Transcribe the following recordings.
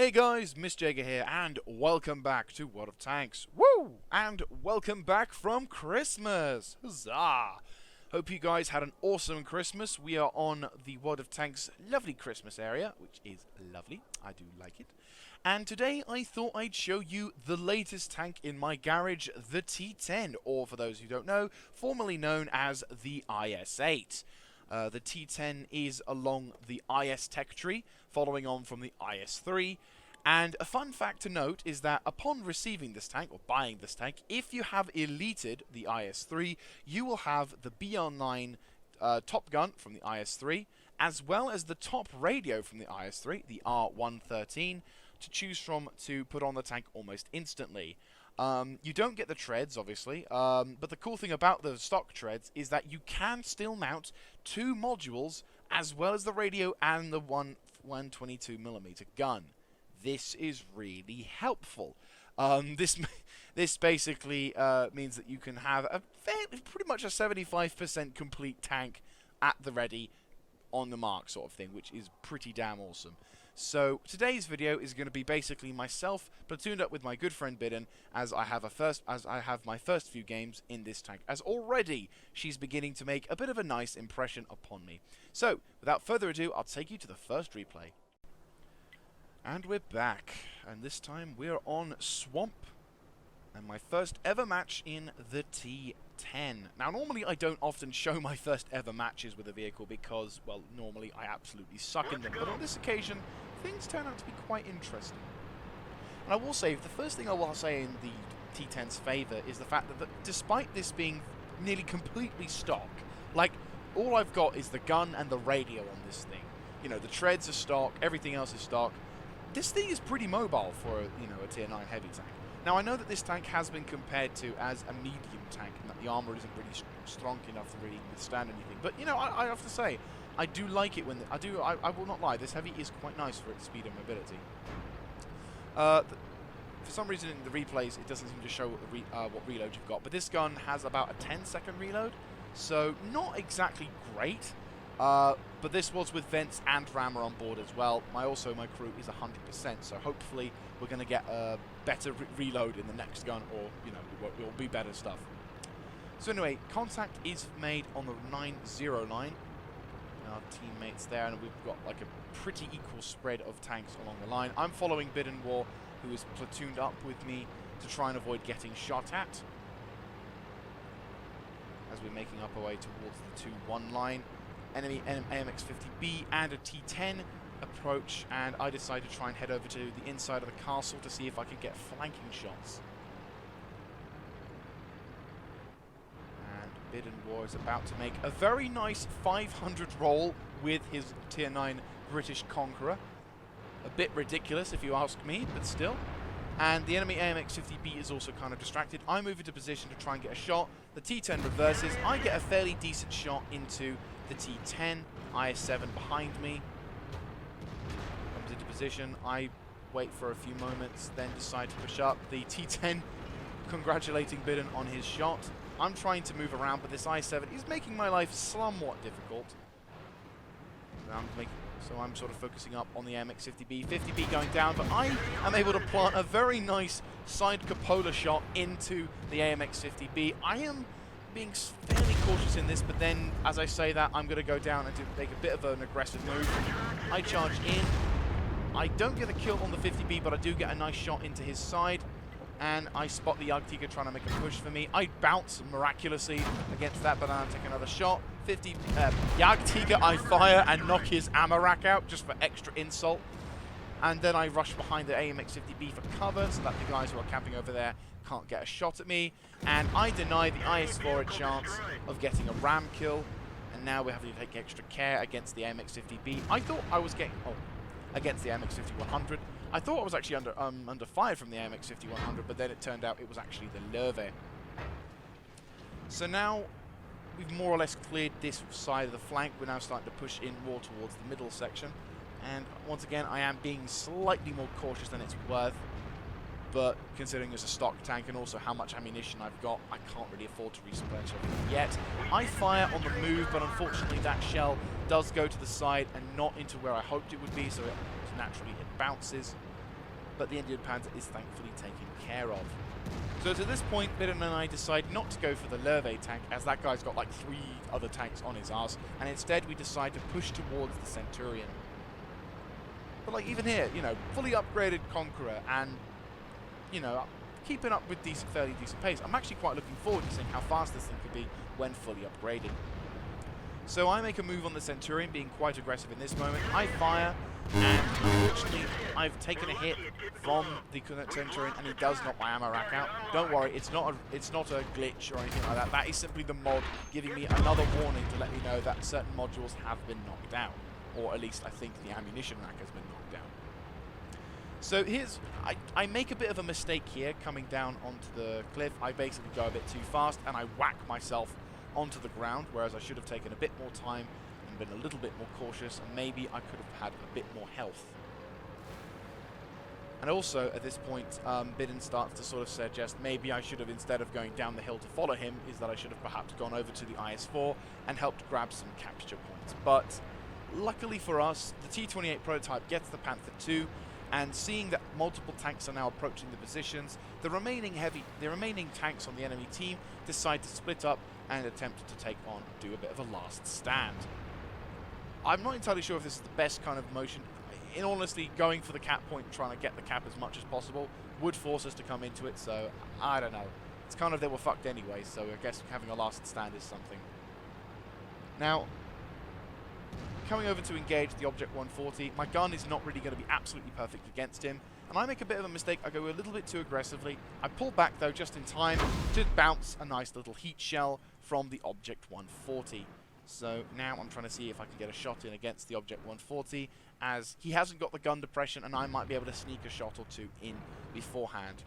Hey guys, MissJager here, and welcome back to World of Tanks. Woo! And welcome back from Christmas! Huzzah! Hope you guys had an awesome Christmas. We are on the World of Tanks lovely Christmas area, which is lovely. I do like it. And today I thought I'd show you the latest tank in my garage, the T10, or for those who don't know, formerly known as the IS-8. The T10 is along the IS tech tree, following on from the IS-3. And a fun fact to note is that upon receiving this tank, or buying this tank, if you have elited the IS-3, you will have the BR9 top gun from the IS-3, as well as the top radio from the IS-3, the R113, to choose from to put on the tank almost instantly. You don't get the treads, obviously, but the cool thing about the stock treads is that you can still mount two modules as well as the radio and the 122mm gun. This is really helpful. This basically means that you can have pretty much a 75% complete tank at the ready on the mark sort of thing, which is pretty damn awesome. So today's video is going to be basically myself platooned up with my good friend Bidden as I have my first few games in this tank, as already she's beginning to make a bit of a nice impression upon me. So without further ado, I'll take you to the first replay. And we're back, and this time we're on Swamp, and my first ever match in the T10. Now, normally I don't often show my first ever matches with a vehicle because, well, normally I absolutely suck in them. But on this occasion, things turn out to be quite interesting. And I will say, the first thing I will say in the T10's favour is the fact that despite this being nearly completely stock, like, all I've got is the gun and the radio on this thing. You know, the treads are stock, everything else is stock. This thing is pretty mobile for, a Tier 9 heavy tank. Now, I know that this tank has been compared to as a medium tank, and that the armor isn't really strong enough to really withstand anything. But, I have to say, I do like it when... I will not lie, this heavy is quite nice for its speed and mobility. For some reason in the replays, it doesn't seem to show what reload you've got. But this gun has about a 10-second reload, so not exactly great. But this was with vents and rammer on board as well. My crew is 100%, so hopefully we're going to get a better reload in the next gun, or, it will be better stuff. So anyway, contact is made on the 909. Our teammates there, and we've got like a pretty equal spread of tanks along the line. I'm following Bidden War, who is platooned up with me to try and avoid getting shot at, as we're making up our way towards the 2-1 line. Enemy AMX-50B and a T10 approach, and I decide to try and head over to the inside of the castle to see if I can get flanking shots. And Bidden War is about to make a very nice 500 roll with his Tier 9 British Conqueror. A bit ridiculous if you ask me, but still. And the enemy AMX-50B is also kind of distracted. I move into position to try and get a shot. The T10 reverses. I get a fairly decent shot into the T10. IS-7 behind me. Comes into position. I wait for a few moments, then decide to push up. The T10 congratulating Bidden on his shot. I'm trying to move around, but this IS-7 is making my life somewhat difficult. So I'm sort of focusing up on the AMX-50B. 50B going down, but I am able to plant a very nice side cupola shot into the AMX-50B. I am being fairly cautious in this, but then, as I say that, I'm going to go down and make a bit of an aggressive move. I charge in. I don't get a kill on the 50B, but I do get a nice shot into his side. And I spot the Jagdtiger trying to make a push for me. I bounce miraculously against that, but then I take another shot. Jagdtiger, I fire and knock his ammo rack out just for extra insult. And then I rush behind the AMX-50B for cover so that the guys who are camping over there can't get a shot at me. And I deny the IS-4 a chance of getting a ram kill. And now we're having to take extra care against the AMX-50B. I thought I was getting... against the AMX-50-100. I thought I was actually under fire from the AMX-50-100, but then it turned out it was actually the Löwe. So now we've more or less cleared this side of the flank. We're now starting to push in more towards the middle section. And once again, I am being slightly more cautious than it's worth. But considering it's a stock tank and also how much ammunition I've got, I can't really afford to replenish everything yet. I fire on the move, but unfortunately that shell does go to the side and not into where I hoped it would be, so it naturally hit bounces. but the Indian Panzer is thankfully taken care of. So to this point, Bidden and I decide not to go for the Lurve tank, as that guy's got like 3 other tanks on his arse, and instead we decide to push towards the Centurion. But like even here, you know, fully upgraded Conqueror and, you know, keeping up with fairly decent pace. I'm actually quite looking forward to seeing how fast this thing could be when fully upgraded. So I make a move on the Centurion, being quite aggressive in this moment. I fire, and unfortunately I've taken a hit from the Centurion, and he does knock my ammo rack out. Don't worry, it's not a glitch or anything like that. That is simply the mod giving me another warning to let me know that certain modules have been knocked out. Or at least I think the ammunition rack has been knocked down. So here's, I make a bit of a mistake here coming down onto the cliff. I basically go a bit too fast and I whack myself onto the ground, whereas I should have taken a bit more time and been a little bit more cautious, and maybe I could have had a bit more health. And also at this point, Bidden starts to sort of suggest maybe I should have, instead of going down the hill to follow him, is that I should have perhaps gone over to the IS-4 and helped grab some capture points. But luckily for us, the T-28 prototype gets the Panther II, and seeing that multiple tanks are now approaching the positions, the remaining tanks on the enemy team decide to split up and attempt to do a bit of a last stand. I'm not entirely sure if this is the best kind of motion. In all honesty, going for the cap point, trying to get the cap as much as possible, would force us to come into it, so I don't know. It's kind of, they were fucked anyway, so I guess having a last stand is something. Now, coming over to engage the Object 140, my gun is not really going to be absolutely perfect against him, and I make a bit of a mistake. I go a little bit too aggressively. I pull back though just in time to bounce a nice little heat shell from the Object 140. So now I'm trying to see if I can get a shot in against the Object 140, as he hasn't got the gun depression and I might be able to sneak a shot or two in beforehand.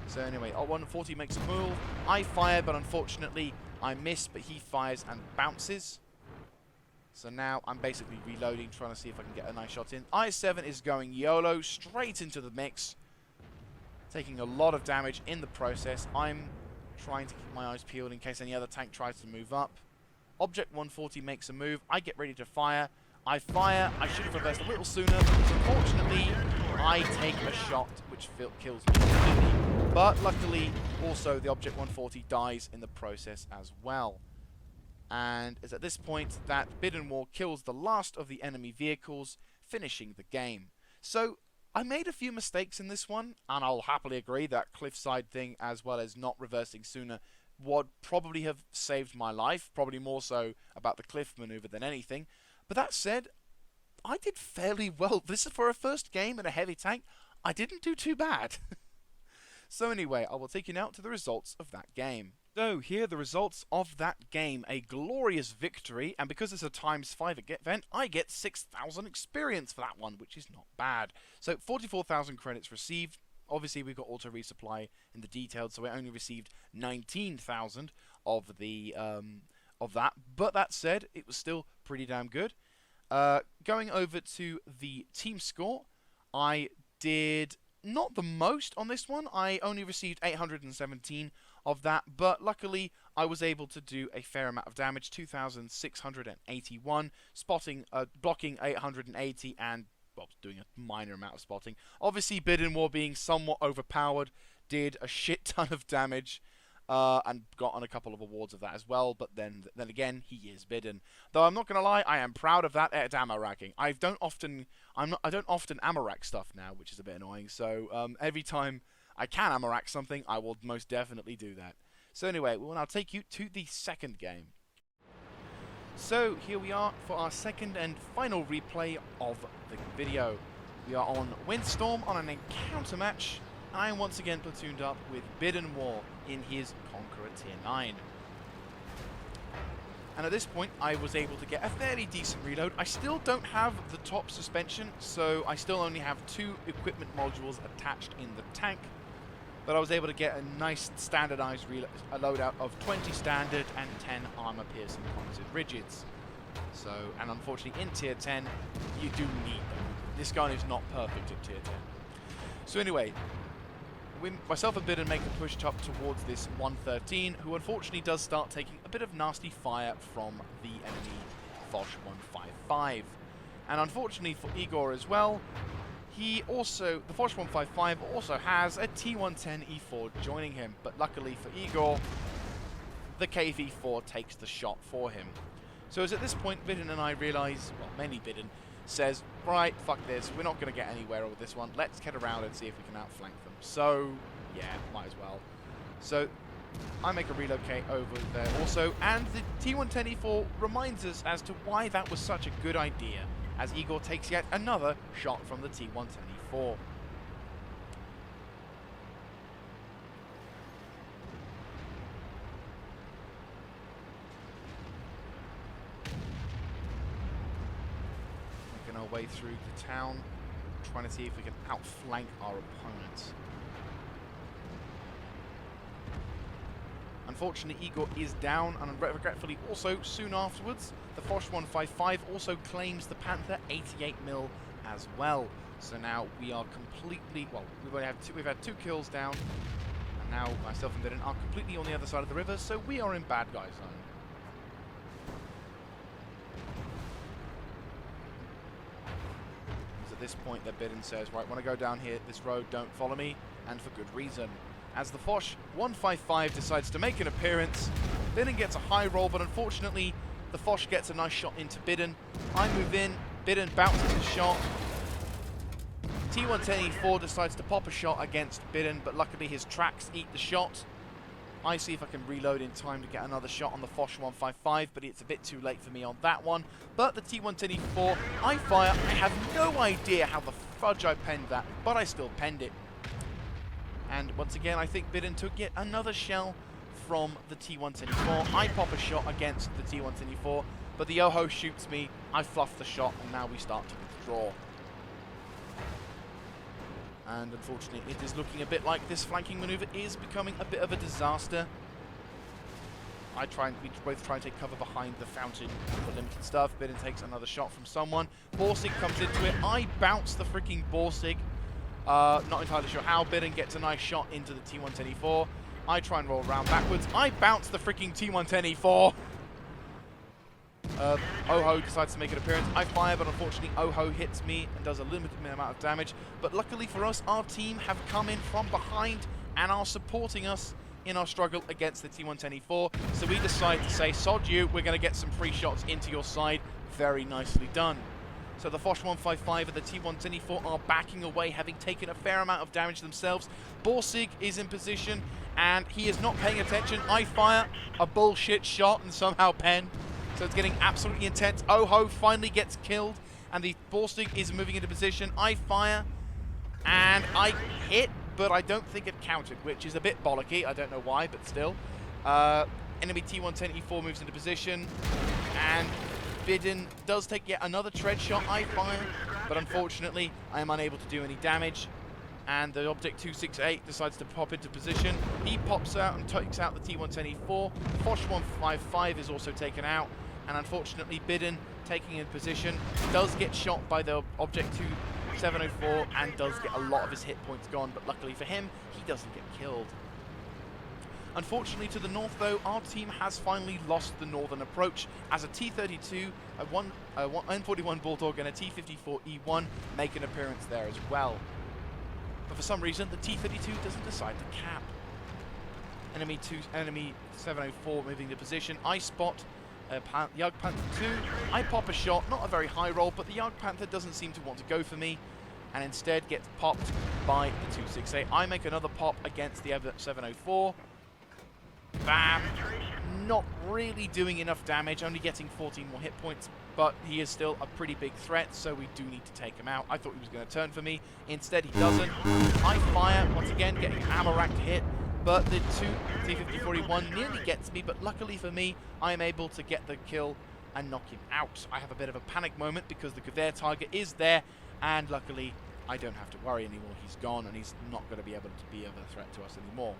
So anyway, 140 makes a move. I fire, but unfortunately I miss, but he fires and bounces. So now I'm basically reloading, trying to see if I can get a nice shot in. IS-7 is going YOLO straight into the mix, taking a lot of damage in the process. I'm trying to keep my eyes peeled in case any other tank tries to move up. Object 140 makes a move. I get ready to fire. I fire. I should have reversed a little sooner, but unfortunately I take a shot which kills me completely. But luckily, also the Object 140 dies in the process as well. And it's at this point that Bidden War kills the last of the enemy vehicles, finishing the game. So I made a few mistakes in this one, and I'll happily agree that cliffside thing, as well as not reversing sooner, would probably have saved my life, probably more so about the cliff maneuver than anything. But that said, I did fairly well. This is for a first game in a heavy tank. I didn't do too bad. So anyway, I will take you now to the results of that game. So here are the results of that game. A glorious victory, and because it's a ×5 event, I get 6,000 experience for that one, which is not bad. So 44,000 credits received. Obviously, we've got auto resupply in the details, so I only received 19,000 of the of that. But that said, it was still pretty damn good. Going over to the team score, I did not the most on this one. I only received 817 of that, but luckily I was able to do a fair amount of damage, 2,681, blocking 880, and well, doing a minor amount of spotting. Obviously, Bidden War, being somewhat overpowered, did a shit ton of damage, and got on a couple of awards of that as well. But then again, he is Bidden. Though I'm not gonna lie, I am proud of that at ammo racking. I don't often ammo rack stuff now, which is a bit annoying. So every time I can ammo rack something, I will most definitely do that. So anyway, we will now take you to the second game. So here we are for our second and final replay of the video. We are on Windstorm on an encounter match. I am once again platooned up with Bidden War in his Conqueror Tier 9. And at this point, I was able to get a fairly decent reload. I still don't have the top suspension, so I still only have 2 equipment modules attached in the tank. But I was able to get a nice standardized loadout of 20 standard and 10 armor-piercing composite rigids. So, and unfortunately in Tier 10, you do need them. This gun is not perfect at Tier 10. So anyway, myself and Bidden make a push up towards this 113, who unfortunately does start taking a bit of nasty fire from the enemy Foch 155. And unfortunately for Igor as well, the Foch 155 also has a T110E4 joining him, but luckily for Igor, the KV4 takes the shot for him. So as at this point, Bidden and I realise, well, mainly Bidden, says, right, fuck this, we're not going to get anywhere with this one, let's get around and see if we can outflank them. So, yeah, might as well. So, I make a relocate over there also, and the T110E4 reminds us as to why that was such a good idea, as Igor takes yet another shot from the T110E4. Making our way through the town, trying to see if we can outflank our opponents. Unfortunately, Igor is down, and regretfully also, soon afterwards, the Foch 155 also claims the Panther 88mm as well. So now we are completely, well, we've had two kills down, and now myself and Bidden are completely on the other side of the river, so we are in bad guy zone. It's at this point that Bidden says, right, when I go down here this road, don't follow me, and for good reason. As the Foch 155 decides to make an appearance, Bidden gets a high roll, but unfortunately the Foch gets a nice shot into Bidden. I move in, Bidden bounces his shot. T110E4 decides to pop a shot against Bidden, but luckily his tracks eat the shot. I see if I can reload in time to get another shot on the Foch 155, but it's a bit too late for me on that one. But the T110E4, I fire. I have no idea how the fudge I penned that, but I still penned it. And once again, I think Bidden took yet another shell from the T110E4. I pop a shot against the T110E4, but the Oho shoots me. I fluff the shot, and now we start to withdraw. And unfortunately, it is looking a bit like this flanking maneuver is becoming a bit of a disaster. We both try and take cover behind the fountain for limited stuff. Bidden takes another shot from someone. Borsig comes into it. I bounce the freaking Borsig. Not entirely sure how. Bidden gets a nice shot into the T110E4. I try and roll around backwards. I bounce the freaking T110E4. Oho decides to make an appearance. I fire, but unfortunately Oho hits me and does a limited amount of damage. But luckily for us, our team have come in from behind and are supporting us in our struggle against the T110E4. So we decide to say, sod you, we're going to get some free shots into your side. Very nicely done. So the Foch 155 and the T110E4 are backing away, having taken a fair amount of damage themselves. Borsig is in position, and he is not paying attention. I fire a bullshit shot and somehow pen. So it's getting absolutely intense. Oho finally gets killed, and the Borsig is moving into position. I fire, and I hit, but I don't think it counted, which is a bit bollocky. I don't know why, but still. Enemy T110E4 moves into position, and Bidden does take yet another tread shot. I fire, but unfortunately, I am unable to do any damage. And the Object 268 decides to pop into position. He pops out and takes out the T110E4. Foch 155 is also taken out. And unfortunately, Bidden, taking in position, does get shot by the Object 2704 and does get a lot of his hit points gone. But luckily for him, he doesn't get killed. Unfortunately, to the north, though, our team has finally lost the northern approach as a T-32, a N41 Bulldog, and a T-54E1 make an appearance there as well. But for some reason, the T-32 doesn't decide to cap. Enemy 704 moving to position. I spot Jagd Panther 2. I pop a shot, not a very high roll, but the Jagd Panther doesn't seem to want to go for me, and instead gets popped by the 268. I make another pop against the 704. Bam! Not really doing enough damage, only getting 14 more hit points, but he is still a pretty big threat, so we do need to take him out. I thought he was going to turn for me. Instead, he doesn't. I fire, once again, getting ammo rack to hit, but the T-54E1 nearly gets me, but luckily for me, I am able to get the kill and knock him out. I have a bit of a panic moment because the Gewehr target is there, and luckily, I don't have to worry anymore. He's gone, and he's not going to be able to be of a threat to us anymore.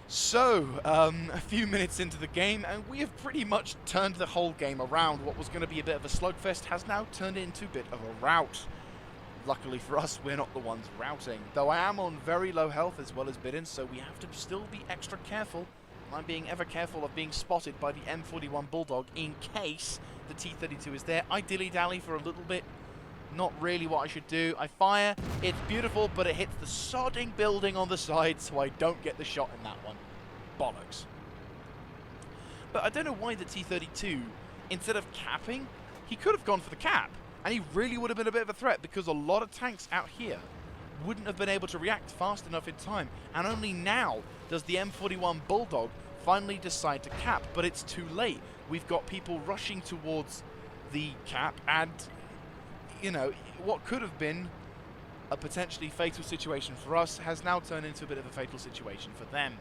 So, a few minutes into the game, and we have pretty much turned the whole game around. What was going to be a bit of a slugfest has now turned into a bit of a rout. Luckily for us, we're not the ones routing. Though I am on very low health as well as Bidden, so we have to still be extra careful. I'm being ever careful of being spotted by the M41 Bulldog in case the T-32 is there. I dilly-dally for a little bit, Not really what I should do. I fire, it's beautiful, but it hits the sodding building on the side, so I don't get the shot in that one. Bollocks. But I don't know why the T-32, instead of capping, he could have gone for the cap. And he really would have been a bit of a threat, because a lot of tanks out here wouldn't have been able to react fast enough in time. And only now does the M41 Bulldog finally decide to cap, but it's too late. We've got people rushing towards the cap, and, you know, what could have been a potentially fatal situation for us has now turned into a bit of a fatal situation for them.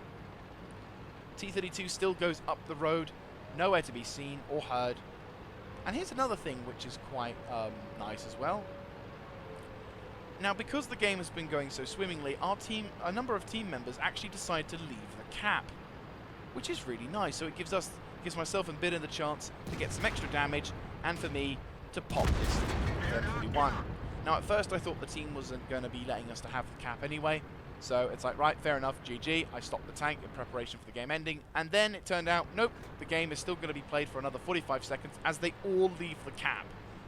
T-32 still goes up the road, nowhere to be seen or heard. And here's another thing which is quite nice as well. Now, because the game has been going so swimmingly, a number of team members actually decide to leave the cap, which is really nice. So it gives myself and Bidden the chance to get some extra damage, and for me to pop this 41. Now, at first I thought the team wasn't going to be letting us to have the cap anyway, so it's like, right, fair enough, GG. I stopped the tank in preparation for the game ending, and then it turned out, nope, the game is still going to be played for another 45 seconds as they all leave the cap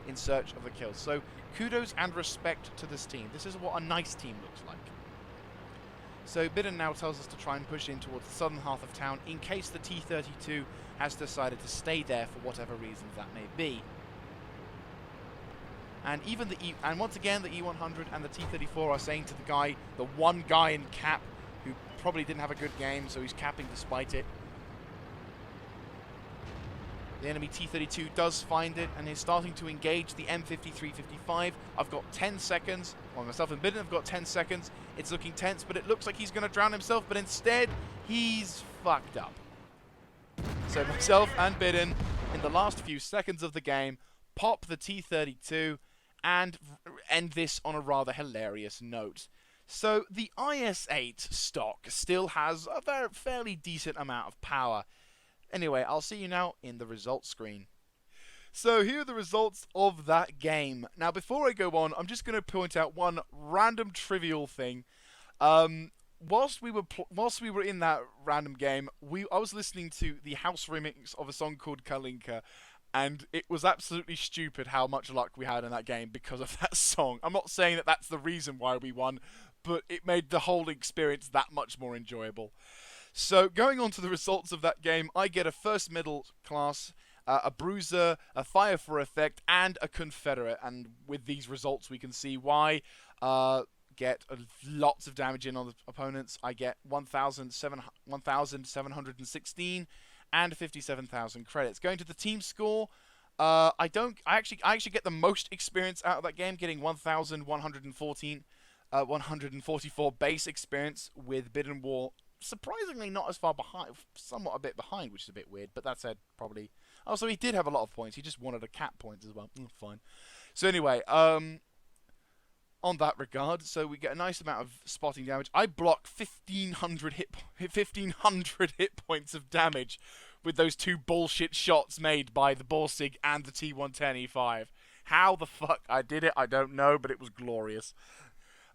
in search of the kills. So kudos and respect to this team. This is what a nice team looks like. So Bidden now tells us to try and push in towards the southern half of town in case the T-32 has decided to stay there for whatever reasons that may be. And even and once again, the E100 and the T-34 are saying to the one guy in cap, who probably didn't have a good game, so he's capping despite it. The enemy T-32 does find it and is starting to engage the M53-55. I've got 10 seconds. Well, myself and Bidden have got 10 seconds. It's looking tense, but it looks like he's going to drown himself, but instead, he's fucked up. So myself and Bidden, in the last few seconds of the game, pop the T-32 and end this on a rather hilarious note. So the IS-8 stock still has a fairly decent amount of power. Anyway, I'll see you now in the results screen. So here are the results of that game. Now, before I go on, I'm just going to point out one random trivial thing. Whilst we were in that random game, I was listening to the house remix of a song called Kalinka, and it was absolutely stupid how much luck we had in that game because of that song. I'm not saying that that's the reason why we won, but it made the whole experience that much more enjoyable. So, going on to the results of that game, I get a first middle class, a bruiser, a fire for effect, and a Confederate. And with these results, we can see why. Get lots of damage in on the opponents. I get 1,716 and 57,000 credits. Going to the team score, I actually get the most experience out of that game, getting 144 base experience with Bidden War. Surprisingly not as far behind, somewhat a bit behind, which is a bit weird, but that said, probably. Also, he did have a lot of points. He just wanted a cap points as well. Fine. So anyway, on that regard, so we get a nice amount of spotting damage. I block 1,500 hit points of damage with those two bullshit shots made by the Borsig and the T110E5. How the fuck I did it, I don't know, but it was glorious.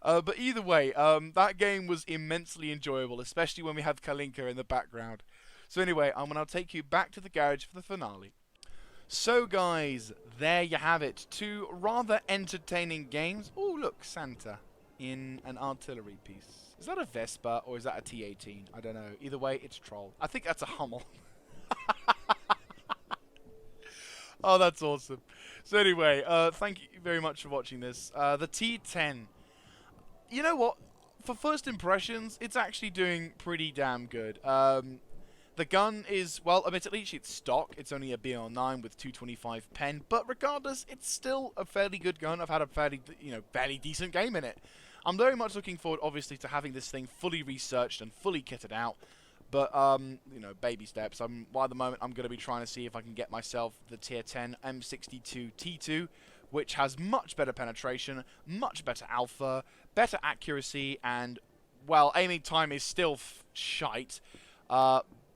But either way, that game was immensely enjoyable, especially when we had Kalinka in the background. So anyway, I'm going to take you back to the garage for the finale. So guys, there you have it. Two rather entertaining games. Oh look, Santa in an artillery piece. Is that a Vespa or is that a T-18? I don't know. Either way, it's Troll. I think that's a Hummel. Oh, that's awesome. So anyway, thank you very much for watching this. The T10. You know what? For first impressions, it's actually doing pretty damn good. The gun is, well, admittedly, it's stock. It's only a BL9 with 225 pen, but regardless, it's still a fairly good gun. I've had a fairly decent game in it. I'm very much looking forward, obviously, to having this thing fully researched and fully kitted out. But, baby steps. Well, at the moment, I'm going to be trying to see if I can get myself the Tier 10 M62 T2, which has much better penetration, much better alpha, better accuracy, and, well, aiming time is still shite.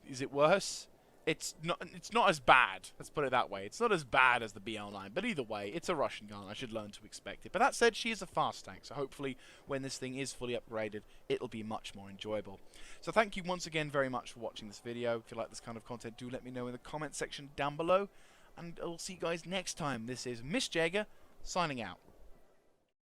Is it worse? It's not as bad. Let's put it that way. It's not as bad as the BL9, but either way, it's a Russian gun. I should learn to expect it. But that said, she is a fast tank, so hopefully when this thing is fully upgraded, it'll be much more enjoyable. So thank you once again very much for watching this video. If you like this kind of content, do let me know in the comment section down below, and I'll see you guys next time. This is Miss Jaeger, signing out.